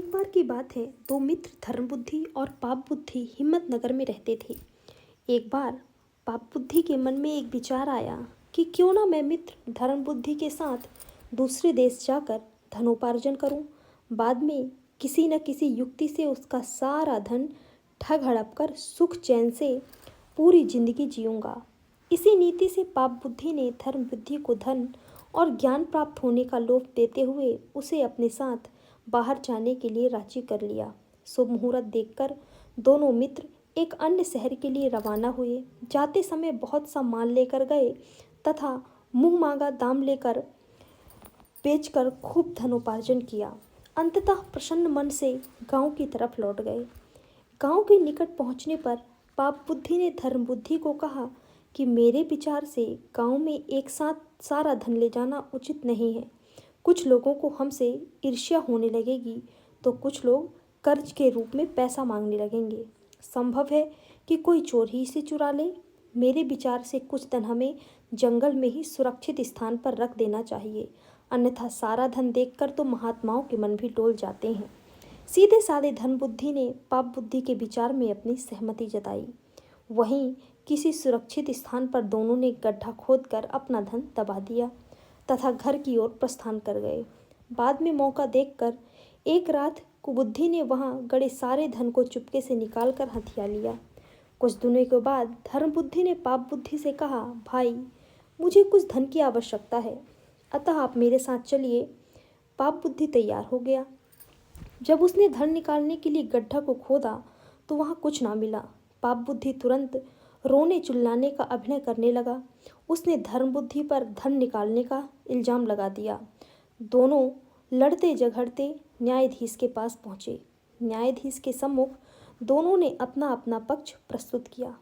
एक बार की बात है, दो मित्र धर्मबुद्धि और पाप बुद्धि हिम्मतनगर में रहते थे। एक बार पाप बुद्धि के मन में एक विचार आया कि क्यों ना मैं मित्र धर्मबुद्धि के साथ दूसरे देश जाकर धनोपार्जन करूं। बाद में किसी न किसी युक्ति से उसका सारा धन ठग हड़प कर सुख चैन से पूरी जिंदगी जीऊंगा। इसी नीति से पाप बुद्धि ने धर्मबुद्धि को धन और ज्ञान प्राप्त होने का लोभ देते हुए उसे अपने साथ बाहर जाने के लिए राजी कर लिया। शुभ मुहूर्त देखकर दोनों मित्र एक अन्य शहर के लिए रवाना हुए। जाते समय बहुत सा माल लेकर गए तथा मुंह मांगा दाम लेकर बेचकर खूब धनोपार्जन किया। अंततः प्रसन्न मन से गांव की तरफ लौट गए। गांव के निकट पहुंचने पर पाप बुद्धि ने धर्म बुद्धि को कहा कि मेरे विचार से गांव में एक साथ सारा धन ले जाना उचित नहीं है। कुछ लोगों को हमसे ईर्ष्या होने लगेगी तो कुछ लोग कर्ज के रूप में पैसा मांगने लगेंगे। संभव है कि कोई चोर ही इसे चुरा ले। मेरे विचार से कुछ धन हमें जंगल में ही सुरक्षित स्थान पर रख देना चाहिए, अन्यथा सारा धन देखकर तो महात्माओं के मन भी डोल जाते हैं। सीधे साधे धन बुद्धि ने पाप बुद्धि के विचार में अपनी सहमति जताई। वहीं किसी सुरक्षित स्थान पर दोनों ने गड्ढा खोदकर अपना धन दबा दिया तथा घर की ओर प्रस्थान कर गए। बाद में मौका देखकर एक रात कुबुद्धि ने वहां गड़े सारे धन को चुपके से निकालकर हथिया लिया। कुछ दिनों के बाद धर्म बुद्धि ने पाप बुद्धि से कहा, भाई मुझे कुछ धन की आवश्यकता है, अतः आप मेरे साथ चलिए। पाप बुद्धि तैयार हो गया। जब उसने धन निकालने के लिए गड्ढा को खोदा तो वहां कुछ ना मिला। पाप बुद्धि तुरंत रोने चिल्लाने का अभिनय करने लगा। उसने धर्म बुद्धि पर धन निकालने का इल्जाम लगा दिया। दोनों लड़ते झगड़ते न्यायाधीश के पास पहुंचे। न्यायाधीश के सम्मुख दोनों ने अपना अपना पक्ष प्रस्तुत किया।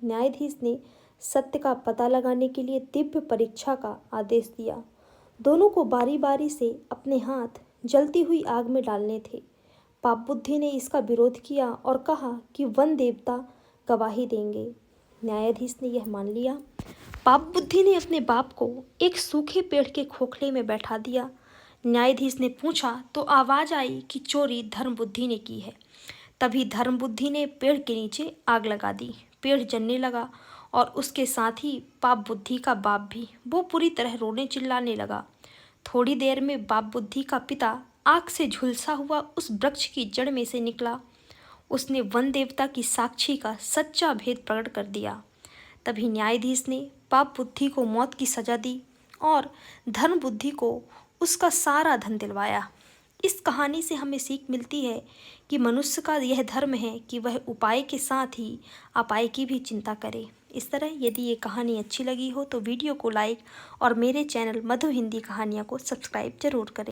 न्यायाधीश ने सत्य का पता लगाने के लिए दिव्य परीक्षा का आदेश दिया। दोनों को बारी बारी से अपने हाथ जलती हुई आग में डालने थे। पाप बुद्धि ने इसका विरोध किया और कहा कि वन देवता गवाही देंगे। न्यायाधीश ने यह मान लिया। पाप बुद्धि ने अपने बाप को एक सूखे पेड़ के खोखले में बैठा दिया। न्यायाधीश ने पूछा तो आवाज आई कि चोरी धर्म बुद्धि ने की है। तभी धर्म बुद्धि ने पेड़ के नीचे आग लगा दी। पेड़ जलने लगा और उसके साथ ही पाप बुद्धि का बाप भी। वो पूरी तरह रोने चिल्लाने लगा। थोड़ी देर में बाप बुद्धि का पिता आग से झुलसा हुआ उस वृक्ष की जड़ में से निकला। उसने वन देवता की साक्षी का सच्चा भेद प्रकट कर दिया। तभी न्यायाधीश ने पाप बुद्धि को मौत की सजा दी और धर्म बुद्धि को उसका सारा धन दिलवाया। इस कहानी से हमें सीख मिलती है कि मनुष्य का यह धर्म है कि वह उपाय के साथ ही अपाय की भी चिंता करे। इस तरह यदि ये कहानी अच्छी लगी हो तो वीडियो को लाइक और मेरे चैनल मधु हिंदी कहानियाँ को सब्सक्राइब जरूर करें।